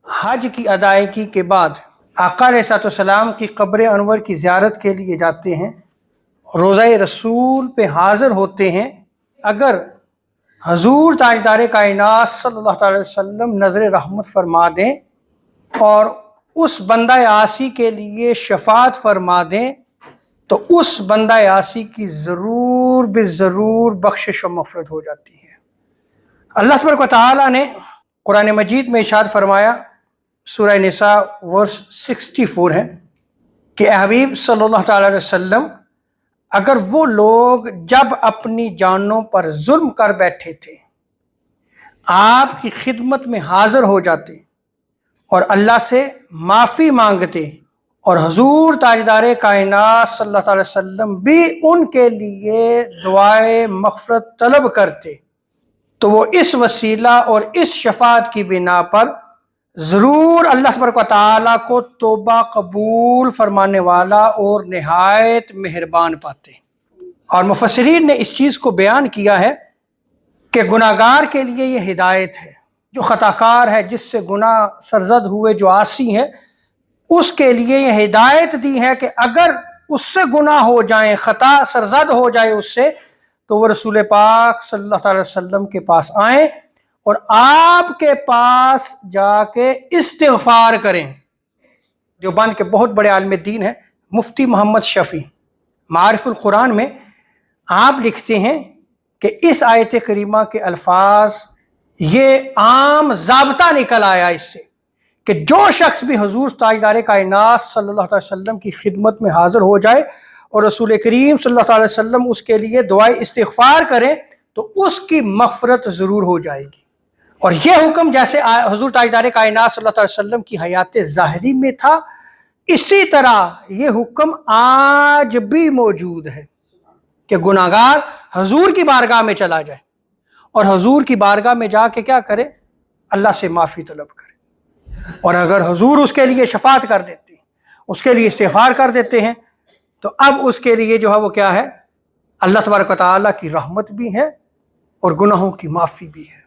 حج کی ادائیگی کے بعد آقا علیہ السلام کی قبر انور کی زیارت کے لیے جاتے ہیں، روضہ رسول پہ حاضر ہوتے ہیں، اگر حضور تاجدار کائنات صلی اللہ علیہ وسلم نظر رحمت فرما دیں اور اس بندہ عاصی کے لیے شفاعت فرما دیں تو اس بندہ عاصی کی ضرور ضرور بخشش و مغفرت ہو جاتی ہے۔ اللہ تبارک و تعالیٰ نے قرآن مجید میں ارشاد فرمایا، سورہ نساء ورس 64 ہے کہ اے حبیب صلی اللہ تعالیٰ علیہ وسلم، اگر وہ لوگ جب اپنی جانوں پر ظلم کر بیٹھے تھے آپ کی خدمت میں حاضر ہو جاتے اور اللہ سے معافی مانگتے اور حضور تاجدار کائنات صلی اللہ علیہ وسلم بھی ان کے لیے دعائے مغفرت طلب کرتے تو وہ اس وسیلہ اور اس شفاعت کی بنا پر ضرور اللہ تبارک و تعالیٰ کو توبہ قبول فرمانے والا اور نہایت مہربان پاتے۔ اور مفسرین نے اس چیز کو بیان کیا ہے کہ گناہگار کے لیے یہ ہدایت ہے، جو خطا کار ہے، جس سے گناہ سرزد ہوئے، جو عاصی ہے، اس کے لیے یہ ہدایت دی ہے کہ اگر اس سے گناہ ہو جائیں، خطا سرزد ہو جائے اس سے، تو وہ رسول پاک صلی اللہ علیہ وسلم کے پاس آئیں اور آپ کے پاس جا کے استغفار کریں۔ دیوبند کے بہت بڑے عالم دین ہیں مفتی محمد شفیع، معارف القرآن میں آپ لکھتے ہیں کہ اس آیت کریمہ کے الفاظ یہ عام ضابطہ نکل آیا اس سے کہ جو شخص بھی حضور تاجدار کائنات صلی اللہ علیہ وسلم کی خدمت میں حاضر ہو جائے اور رسول کریم صلی اللہ علیہ وسلم اس کے لیے دعائے استغفار کریں تو اس کی مغفرت ضرور ہو جائے گی۔ اور یہ حکم جیسے حضور تاجدار کائنات صلی اللہ علیہ وسلم کی حیات ظاہری میں تھا، اسی طرح یہ حکم آج بھی موجود ہے کہ گناہگار حضور کی بارگاہ میں چلا جائے اور حضور کی بارگاہ میں جا کے کیا کرے؟ اللہ سے معافی طلب کرے، اور اگر حضور اس کے لیے شفاعت کر دیتے ہیں، اس کے لیے استغفار کر دیتے ہیں، تو اب اس کے لیے جو ہے وہ کیا ہے؟ اللہ تبارک و تعالیٰ کی رحمت بھی ہے اور گناہوں کی معافی بھی ہے۔